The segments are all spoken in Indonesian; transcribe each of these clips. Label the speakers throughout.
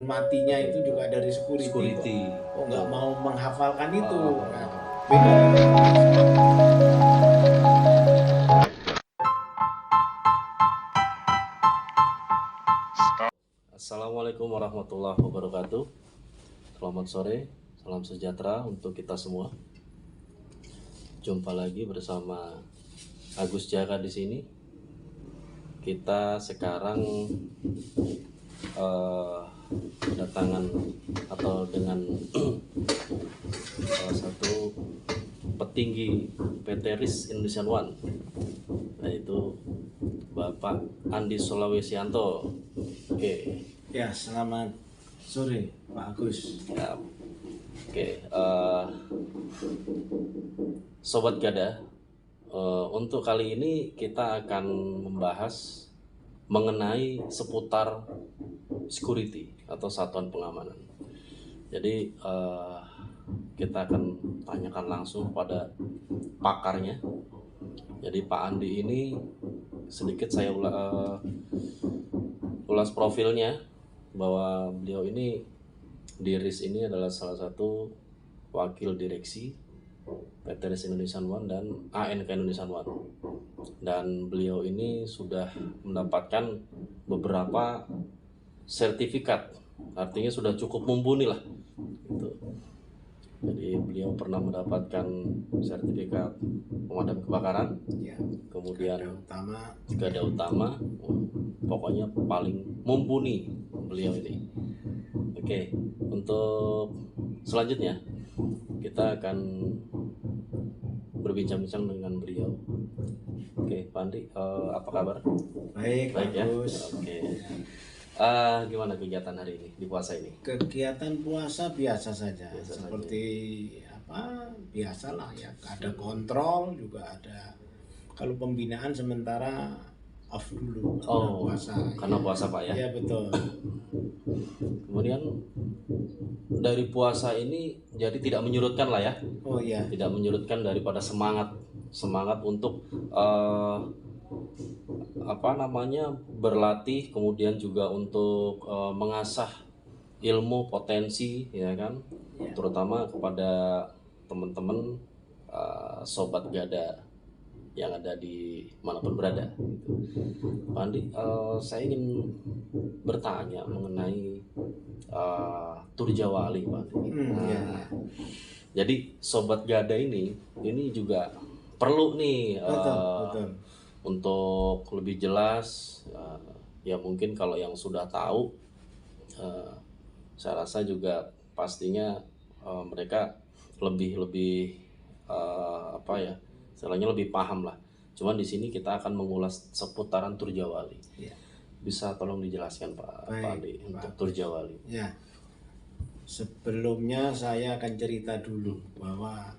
Speaker 1: matinya itu juga dari security. Oh, nggak mau menghafalkan itu. Nah, beda.
Speaker 2: Assalamualaikum warahmatullahi wabarakatuh. Selamat sore, salam sejahtera untuk kita semua. Jumpa lagi bersama Agus Jaka di sini. Kita sekarang kedatangan atau dengan salah satu petinggi PT RIS Indonesian One, yaitu Bapak Andi Sulawesianto. Oke.
Speaker 1: Ya, selamat sore Pak Agus.
Speaker 2: Ya, oke. Sobat Gada, untuk kali ini kita akan membahas mengenai seputar security atau satuan pengamanan. Jadi kita akan tanyakan langsung pada pakarnya. Jadi Pak Andi ini sedikit saya ulas profilnya, bahwa beliau ini di RIS ini adalah salah satu wakil direksi PT RIS Indonesian One dan ANK Indonesian One, dan beliau ini sudah mendapatkan beberapa sertifikat, artinya sudah cukup mumpuni lah gitu. Jadi beliau pernah mendapatkan sertifikat pemadam kebakaran,
Speaker 1: Ya,
Speaker 2: kemudian
Speaker 1: garda utama.
Speaker 2: Pokoknya paling mumpuni beliau ini. Oke, untuk selanjutnya kita akan berbincang-bincang dengan beliau. Oke, Pak Andi, apa kabar?
Speaker 1: Baik,
Speaker 2: ya.
Speaker 1: Agus.
Speaker 2: Oke. Gimana kegiatan hari ini di puasa ini?
Speaker 1: Kegiatan puasa biasa saja,
Speaker 2: Biasa
Speaker 1: seperti biasalah ya. Ada kontrol, juga ada. Kalau pembinaan sementara off dulu
Speaker 2: karena puasa Pak ya.
Speaker 1: Iya, betul.
Speaker 2: Kemudian dari puasa ini jadi tidak menyurutkan lah ya.
Speaker 1: Oh iya.
Speaker 2: Tidak menyurutkan daripada semangat untuk berlatih, kemudian juga untuk mengasah ilmu potensi, ya kan,
Speaker 1: Ya.
Speaker 2: terutama kepada teman-teman sobat Gada yang ada di manapun berada. Pak Andi, saya ingin bertanya mengenai Turjawali, Pak Andi.
Speaker 1: Ya.
Speaker 2: Jadi sobat Gada ini juga perlu nih
Speaker 1: Betul.
Speaker 2: untuk lebih jelas, ya mungkin kalau yang sudah tahu, saya rasa juga pastinya mereka lebih istilahnya lebih paham lah. Cuman di sini kita akan mengulas seputaran Turjawali.
Speaker 1: Ya.
Speaker 2: Bisa tolong dijelaskan Pak Andi untuk Turjawali?
Speaker 1: Ya. Sebelumnya saya akan cerita dulu bahwa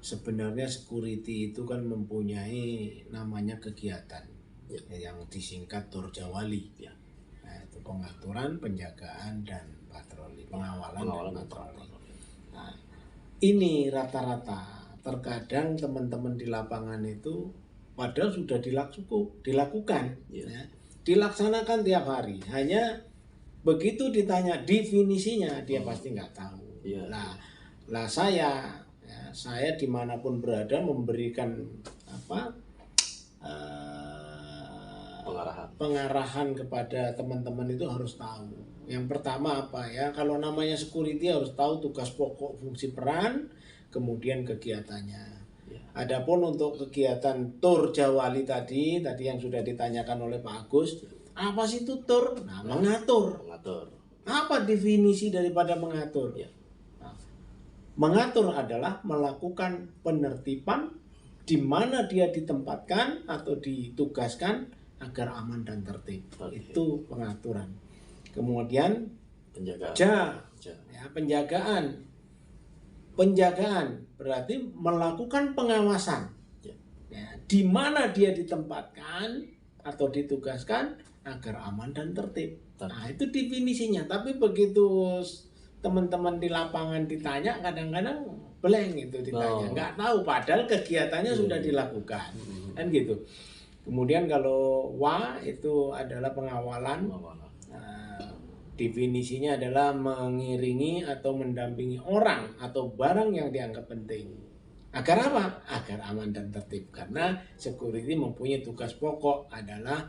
Speaker 1: sebenarnya security itu kan mempunyai namanya kegiatan, ya, yang disingkat Turjawali. Ya. Nah, itu pengaturan, penjagaan, dan patroli, pengawalan dan patroli. Nah, ini rata-rata terkadang teman-teman di lapangan itu padahal sudah dilakukan, ya, dilaksanakan tiap hari. Hanya begitu ditanya definisinya dia pasti nggak tahu. Lah saya dimanapun berada memberikan pengarahan kepada teman-teman itu harus tahu. Yang pertama apa ya? Kalau namanya security harus tahu tugas pokok, fungsi peran, kemudian kegiatannya. Adapun untuk kegiatan Turjawali tadi yang sudah ditanyakan oleh Pak Agus, apa sih itu tur? Nah, mengatur. Apa definisi daripada mengatur? Nah, mengatur adalah melakukan penertiban di mana dia ditempatkan atau ditugaskan agar aman dan tertib. Itu pengaturan. Kemudian penjagaan. Penjagaan berarti melakukan pengawasan, ya, di mana dia ditempatkan atau ditugaskan agar aman dan tertib. Nah, itu definisinya. Tapi begitu teman-teman di lapangan ditanya, kadang-kadang blank itu ditanya, nggak tahu padahal kegiatannya sudah dilakukan, kan gitu. Kemudian kalau itu adalah pengawalan. Definisinya adalah mengiringi atau mendampingi orang atau barang yang dianggap penting. Agar apa? Agar aman dan tertib. Karena security mempunyai tugas pokok adalah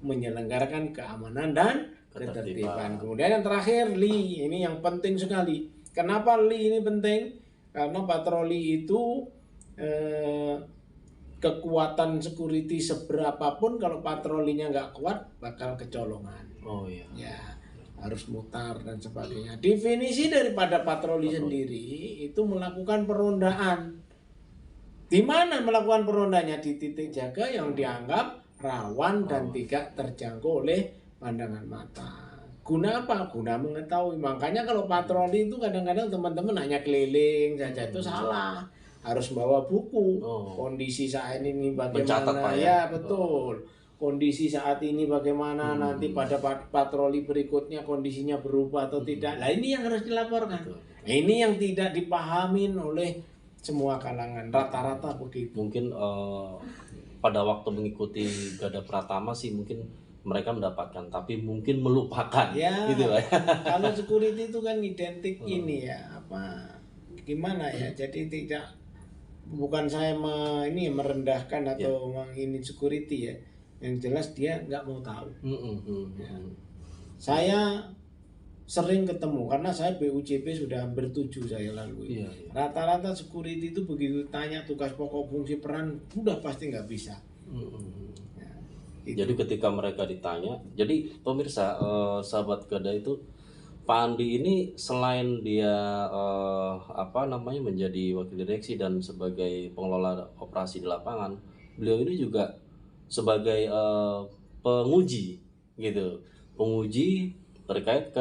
Speaker 1: menyelenggarakan keamanan dan ketertiban. Kemudian yang terakhir, Li, ini yang penting sekali. Kenapa Li ini penting? Karena patroli itu kekuatan security seberapapun kalau patrolinya nggak kuat bakal kecolongan.
Speaker 2: Oh iya.
Speaker 1: Ya, harus mutar dan sebagainya. Definisi daripada patroli sendiri itu melakukan perondaan. Di mana melakukan perondanya? Di titik jaga yang dianggap rawan dan tidak terjangkau oleh pandangan mata. Guna apa? Guna mengetahui. Makanya kalau patroli itu kadang-kadang teman-teman hanya keliling saja, itu salah. Harus bawa buku. Kondisi saat ini
Speaker 2: Mencatat,
Speaker 1: bagaimana?
Speaker 2: Pak, ya?
Speaker 1: Ya, betul. Kondisi saat ini bagaimana, nanti pada patroli berikutnya kondisinya berubah atau tidak. Nah, ini yang harus dilaporkan. Ini yang tidak dipahamin oleh semua kalangan, rata-rata begitu.
Speaker 2: Mungkin pada waktu mengikuti Gada Pratama sih mungkin mereka mendapatkan, tapi mungkin melupakan.
Speaker 1: Ya,
Speaker 2: gitu ya.
Speaker 1: kalau security itu kan identik ini ya, apa gimana ya? Jadi tidak, bukan saya merendahkan atau ini security ya. Yang jelas dia nggak mau tahu. Ya. Saya sering ketemu karena saya BUJP sudah hampir 7 saya lalui. Rata-rata security itu begitu tanya tugas pokok fungsi peran udah pasti nggak bisa. Ya, gitu.
Speaker 2: Jadi ketika mereka ditanya, jadi pemirsa sahabat Gada itu Pak Andi ini selain dia menjadi wakil direksi dan sebagai pengelola operasi di lapangan, beliau ini juga sebagai penguji gitu, penguji terkait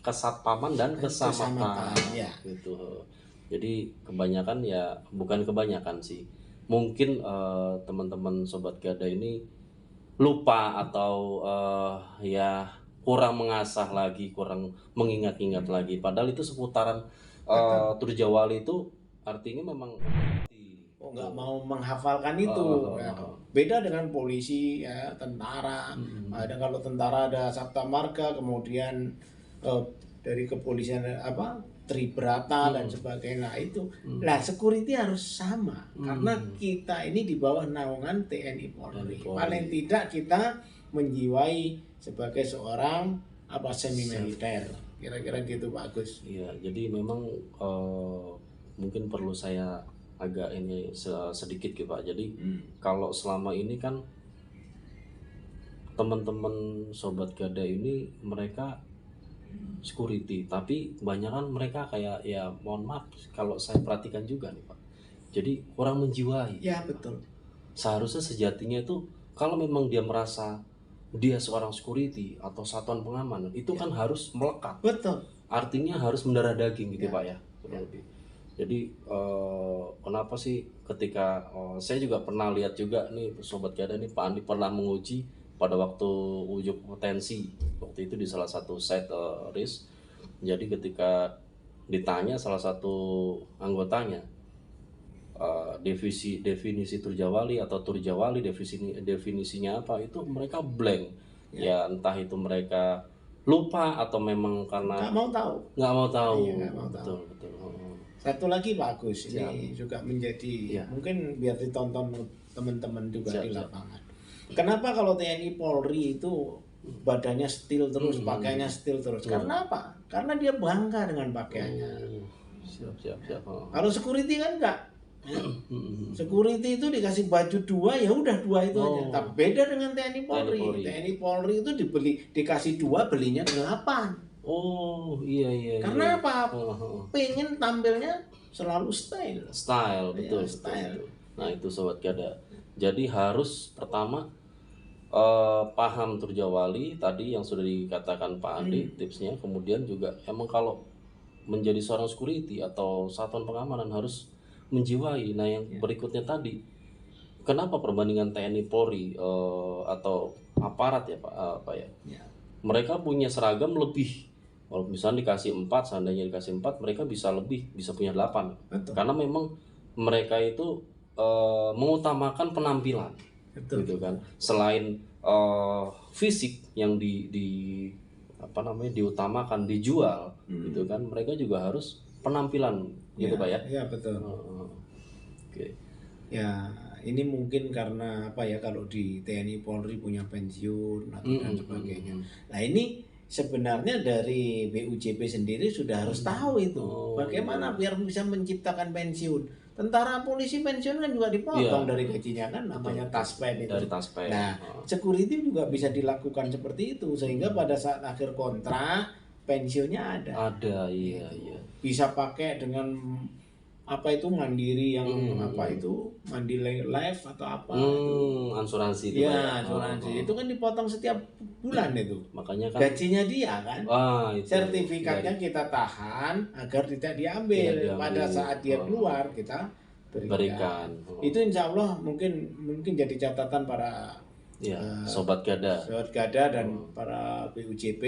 Speaker 2: kesatpaman dan keselamatan
Speaker 1: ya.
Speaker 2: gitu. Jadi kebanyakan ya, bukan kebanyakan sih, mungkin teman-teman sobat Gada ini lupa atau ya kurang mengasah lagi, kurang mengingat-ingat lagi. Padahal itu seputaran Turjawali itu artinya memang
Speaker 1: nggak mau menghafalkan itu. Ya. Beda dengan polisi, ya, tentara. Ada kalau tentara ada Sabta Marga, kemudian dari kepolisian Tribrata dan sebagainya. Nah itu, lah security harus sama karena kita ini di bawah naungan TNI Polri. Paling tidak kita menjiwai sebagai seorang semi militer. Kira-kira gitu Pak Agus.
Speaker 2: Iya, jadi memang mungkin perlu saya agak ini sedikit gitu Pak. Jadi kalau selama ini kan teman-teman sobat Gada ini mereka security, tapi kebanyakan mereka kayak, ya mohon maaf kalau saya perhatikan juga nih Pak, jadi kurang menjiwai.
Speaker 1: Ya betul.
Speaker 2: Seharusnya sejatinya itu kalau memang dia merasa dia seorang security atau satuan pengamanan itu kan harus melekat.
Speaker 1: Betul.
Speaker 2: Artinya harus mendarah daging gitu Pak ya. Lebih. Jadi kenapa sih ketika saya juga pernah lihat juga nih sobat Gada nih, Pak Andi pernah menguji pada waktu uji potensi waktu itu di salah satu site RIS. Jadi ketika ditanya salah satu anggotanya definisi Turjawali atau Turjawali definisinya apa, itu mereka blank ya, entah itu mereka lupa atau memang karena
Speaker 1: nggak mau tahu. Iya, nggak mau tahu.
Speaker 2: Betul.
Speaker 1: Satu lagi Pak Agus, ini juga menjadi mungkin biar ditonton teman-teman juga di lapangan. Kenapa kalau TNI Polri itu badannya still terus, pakaiannya still terus? Karena apa? Karena dia bangga dengan pakaiannya.
Speaker 2: Siap.
Speaker 1: Kalau security kan enggak. Security itu dikasih baju 2, ya udah 2 itu aja. Tapi beda dengan TNI Polri. TNI Polri itu dikasih 2, belinya 8.
Speaker 2: Oh iya.
Speaker 1: Karena apa? Pengen tampilnya selalu style.
Speaker 2: Betul. Nah itu sobat Gada. Jadi harus pertama paham Turjawali tadi yang sudah dikatakan Pak Andi tipsnya. Kemudian juga emang kalau menjadi seorang security atau satuan pengamanan harus menjiwai. Nah yang berikutnya tadi, kenapa perbandingan TNI Polri atau aparat ya Pak mereka punya seragam lebih. Kalau misalnya dikasih 4, seandainya dikasih 4, mereka bisa lebih, bisa punya 8.
Speaker 1: Betul.
Speaker 2: Karena memang mereka itu mengutamakan penampilan.
Speaker 1: Betul.
Speaker 2: Gitu kan. Selain fisik yang diutamakan, dijual gitu kan, mereka juga harus penampilan gitu Pak ya.
Speaker 1: Ya betul.
Speaker 2: Oke.
Speaker 1: Ya ini mungkin karena apa ya, kalau di TNI Polri punya pensiun atau dan sebagainya. Nah ini sebenarnya dari BUJP sendiri sudah harus tahu itu bagaimana biar bisa menciptakan pensiun. Tentara polisi pensiun kan juga dipotong dari gajinya kan, namanya taspen itu.
Speaker 2: Dari taspen.
Speaker 1: Nah, security juga bisa dilakukan seperti itu sehingga pada saat akhir kontrak pensiunnya ada.
Speaker 2: Ada, iya.
Speaker 1: Bisa pakai dengan apa itu mandiri yang apa itu mandiri life atau apa itu
Speaker 2: asuransi itu
Speaker 1: ya, asuransi itu kan dipotong setiap bulan itu,
Speaker 2: makanya kan
Speaker 1: gajinya dia kan.
Speaker 2: itu
Speaker 1: Sertifikatnya kita tahan agar tidak diambil pada saat dia keluar, kita berikan. Itu insya Allah mungkin jadi catatan para
Speaker 2: sobat Gada
Speaker 1: dan para BUJP.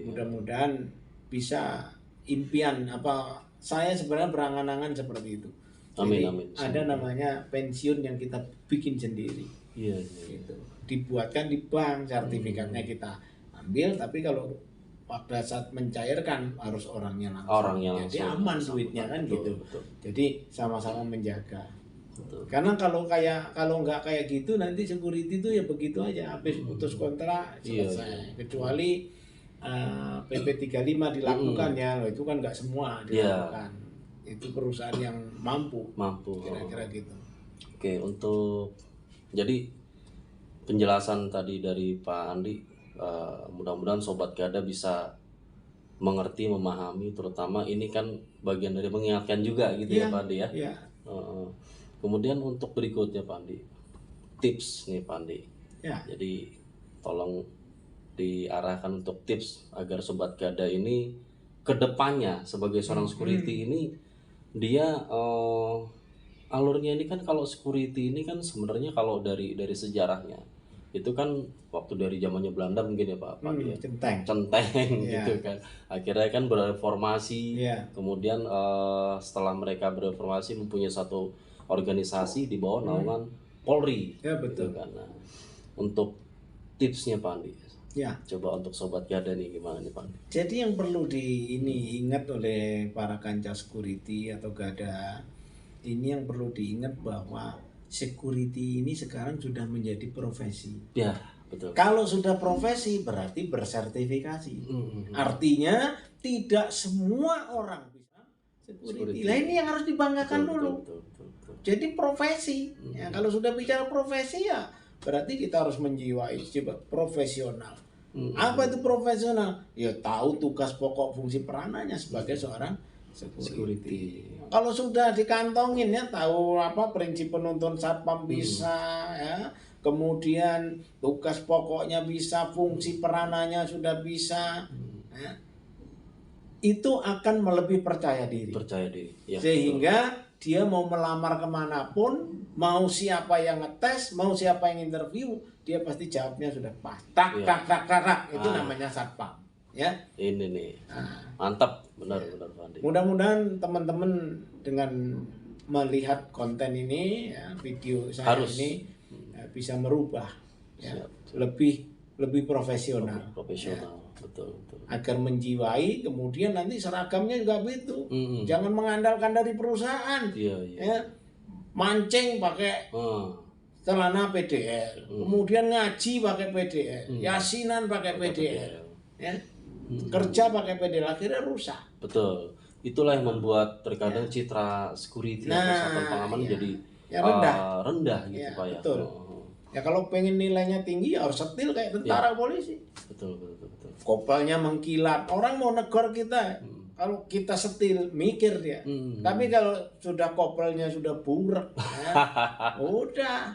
Speaker 1: Mudah-mudahan bisa impian apa, saya sebenarnya berangan-angan seperti itu.
Speaker 2: Amin.
Speaker 1: Ada namanya pensiun yang kita bikin sendiri.
Speaker 2: Iya.
Speaker 1: Gitu. Dibuatkan di bank, sertifikatnya kita ambil, tapi kalau pada saat mencairkan harus orangnya langsung. Jadi aman duitnya kan gitu.
Speaker 2: Betul.
Speaker 1: Jadi sama-sama menjaga.
Speaker 2: Betul.
Speaker 1: Karena kalau nggak kayak gitu nanti security itu ya begitu aja, habis putus kontrak selesai. Kecuali PP 35 dilakukan ya, itu kan nggak semua dilakukan. Itu perusahaan yang mampu kira-kira gitu.
Speaker 2: Oke, untuk jadi penjelasan tadi dari Pak Andi, mudah-mudahan sobat Gada bisa mengerti, memahami, terutama ini kan bagian dari mengingatkan juga gitu ya Pak Andi ya. Kemudian untuk berikutnya Pak Andi, tips nih Pak Andi. Jadi tolong diarahkan untuk tips agar sobat Gada ini kedepannya sebagai seorang security ini dia alurnya ini kan, kalau security ini kan sebenarnya kalau dari sejarahnya itu kan waktu dari zamannya Belanda mungkin ya Pak ya, centeng gitu kan, akhirnya kan bereformasi, kemudian setelah mereka bereformasi mempunyai satu organisasi di bawah naungan Polri,
Speaker 1: betul
Speaker 2: gitu kan. Nah, untuk tipsnya Pak Andi, coba untuk sobat Gada nih gimana nih Pak?
Speaker 1: Jadi yang perlu diingat oleh para kanca security atau Gada ini, yang perlu diingat bahwa security ini sekarang sudah menjadi profesi.
Speaker 2: Ya, betul.
Speaker 1: Kalau sudah profesi berarti bersertifikasi. Artinya tidak semua orang bisa security. Nah ini yang harus dibanggakan dulu.
Speaker 2: Betul.
Speaker 1: Jadi profesi. Ya, kalau sudah bicara profesi ya berarti kita harus menjiwai profesional. Apa itu profesional? Ya tahu tugas pokok fungsi peranannya sebagai seorang security. Kalau sudah dikantongin ya, tahu apa prinsip penuntun satpam bisa ya, kemudian tugas pokoknya bisa, fungsi peranannya sudah bisa, ya, itu akan lebih percaya diri.
Speaker 2: Ya,
Speaker 1: sehingga dia mau melamar kemanapun, mau siapa yang ngetes, mau siapa yang interview, dia pasti jawabnya sudah pas. Tak. Itu namanya satpam. Ya.
Speaker 2: Ini nih. Mantap, benar Pak Andi.
Speaker 1: Mudah-mudahan teman-teman dengan melihat konten ini, ya, video saya ini bisa merubah, ya, lebih profesional. Ya.
Speaker 2: Betul.
Speaker 1: Agar menjiwai, kemudian nanti seragamnya juga begitu. Jangan mengandalkan dari perusahaan. Ya. Mancing pakai celana PDL, kemudian ngaji pakai PDL, yasinan pakai PDL, ya. Kerja pakai PDL, akhirnya rusak.
Speaker 2: Betul. Itulah yang membuat terkadang citra security atau satuan pengamanan jadi rendah gitu Pak ya.
Speaker 1: Betul. Ya kalau pengen nilainya tinggi ya harus setil kayak tentara polisi.
Speaker 2: Betul.
Speaker 1: Kopelnya mengkilat, orang mau negor kita. Kalau kita setil mikir dia. Tapi kalau sudah kopelnya sudah burek, ya, udah.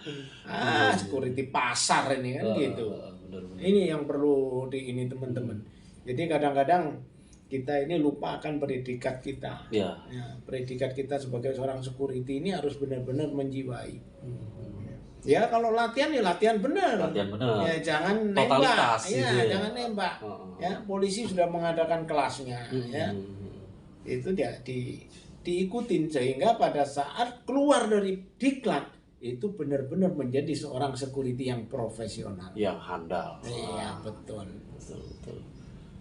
Speaker 1: Security pasar ini kan gitu.
Speaker 2: Benar.
Speaker 1: Ini yang perlu ini teman-teman. Jadi kadang-kadang kita ini lupa akan predikat kita. Ya, predikat kita sebagai seorang security ini harus benar-benar menjiwai. Ya kalau latihan ya latihan benar. Ya jangan nembak. Jangan nembak. Ya polisi sudah mengadakan kelasnya. Ya itu dia diikutin sehingga pada saat keluar dari diklat itu benar-benar menjadi seorang security yang profesional.
Speaker 2: Yang handal.
Speaker 1: Iya betul.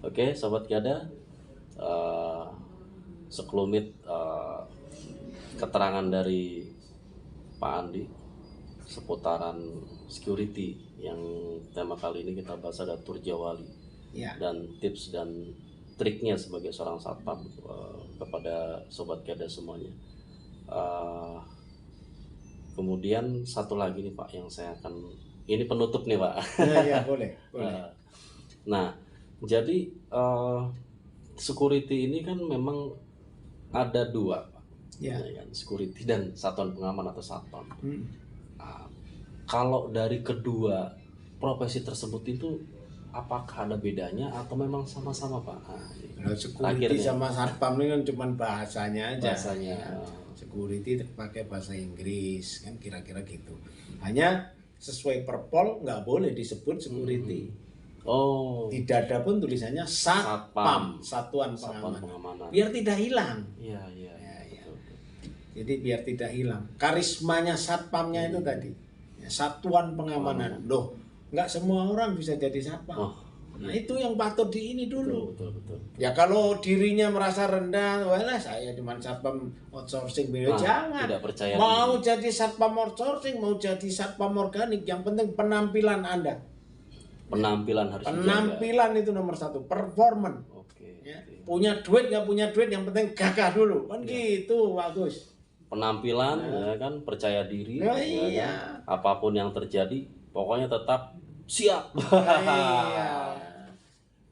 Speaker 2: Oke, Sobat Gada, eh, sekelumit keterangan dari Pak Andi seputaran security yang tema kali ini kita bahas ada Turjawali
Speaker 1: Ya.
Speaker 2: dan tips dan triknya sebagai seorang satpam kepada Sobat Gada semuanya. Kemudian satu lagi nih Pak yang saya akan, ini penutup nih Pak.
Speaker 1: Ya, boleh.
Speaker 2: Nah, jadi security ini kan memang ada dua Pak.
Speaker 1: Ya.
Speaker 2: Ya kan? Security dan satuan pengaman atau satpam. Nah, kalau dari kedua profesi tersebut itu apakah ada bedanya atau memang sama-sama Pak?
Speaker 1: Kalau security sama satpam ini kan cuma bahasanya aja. Security pakai bahasa Inggris kan kira-kira gitu. Hanya sesuai Perpol nggak boleh disebut security. Tidak ada pun tulisannya satpam, satuan pengamanan. Biar tidak hilang.
Speaker 2: Iya.
Speaker 1: Jadi biar tidak hilang. Karismanya satpamnya itu tadi. Ya, satuan pengamanan. Loh, nggak semua orang bisa jadi satpam. Nah itu yang patut ini dulu.
Speaker 2: Betul.
Speaker 1: Ya kalau dirinya merasa rendah, wah saya cuma satpam outsourcing, jangan.
Speaker 2: Tidak percaya
Speaker 1: mau diri. Jadi satpam outsourcing, mau jadi satpam organik, yang penting penampilan Anda.
Speaker 2: Penampilan harus
Speaker 1: penampilan dijaga. Itu nomor satu, performan. Ya. Punya duit nggak punya duit, yang penting gagah dulu, kan gitu, bagus.
Speaker 2: Penampilan, ya kan, percaya diri, ya kan? Apapun yang terjadi, pokoknya tetap siap.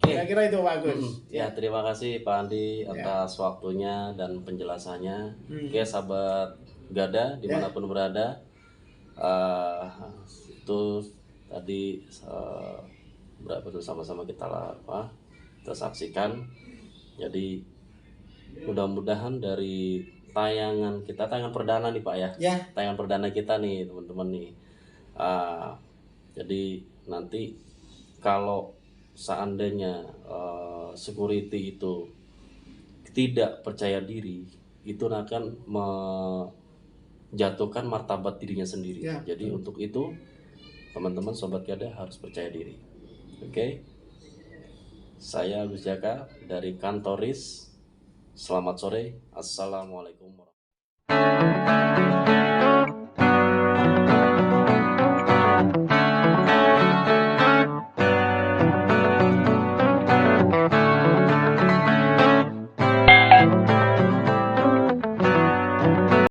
Speaker 1: Kira-kira itu bagus.
Speaker 2: Ya, terima kasih Pak Andi atas waktunya dan penjelasannya. Oke, sahabat Gada dimanapun berada, itu tadi bersama-sama kita saksikan. Jadi mudah-mudahan dari tayangan perdana nih Pak ya. Tayangan perdana kita nih teman-teman nih. Jadi nanti kalau seandainya security itu tidak percaya diri, itu akan menjatuhkan martabat dirinya sendiri. Jadi untuk itu teman-teman Sobat Gada harus percaya diri. Oke. Saya Agus Jaka dari Kantoris. Selamat sore. Assalamualaikum warahmatullahi wabarakatuh.